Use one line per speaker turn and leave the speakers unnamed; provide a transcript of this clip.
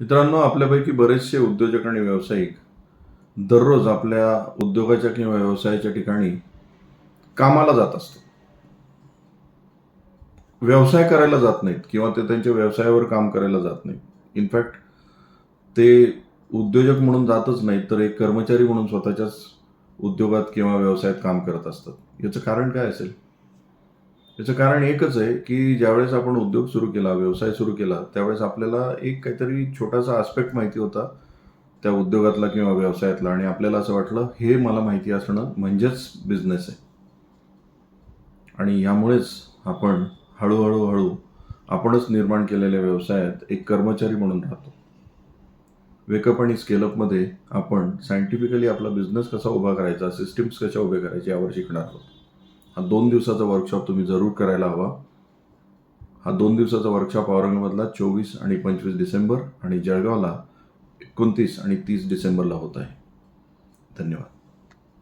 मित्रांनो, आपल्यापैकी बरेचसे उद्योजक आणि व्यावसायिक दररोज आपल्या उद्योगाच्या किंवा व्यवसायाच्या ठिकाणी कामाला जात असतात. व्यवसाय करायला जात नाहीत किंवा ते त्यांच्या व्यवसायावर काम करायला जात नाहीत. इनफॅक्ट ते उद्योजक म्हणून जातच नाहीत, तर एक कर्मचारी म्हणून स्वतःच्याच उद्योगात किंवा व्यवसायात काम करत असतात. याचं कारण काय असेल? याचं कारण एकच आहे की ज्यावेळेस आपण उद्योग सुरू केला, व्यवसाय सुरू केला, त्यावेळेस आपल्याला एक काहीतरी छोटासा आस्पेक्ट माहिती होता त्या उद्योगातला किंवा व्यवसायातला, आणि आपल्याला असं वाटलं हे मला माहिती असणं म्हणजेच बिझनेस आहे. आणि यामुळेच आपण हळूहळू आपणच निर्माण केलेल्या व्यवसायात एक कर्मचारी म्हणून राहतो. वेकअप आणि स्केलअपमध्ये आपण सायंटिफिकली आपला बिझनेस कसा उभा करायचा, सिस्टीम्स कशा उभे करायचे यावर शिकणार आहोत. हा 2 दिवसाचा वर्कशॉप तुम्ही जरूर करायला हवा. हा 2 दिवसाचा वर्कशॉप औरंगाबादला 24 आणि 25 डिसेंबर आणि जळगावला 29 आणि 30 डिसेंबरला होत आहे. धन्यवाद.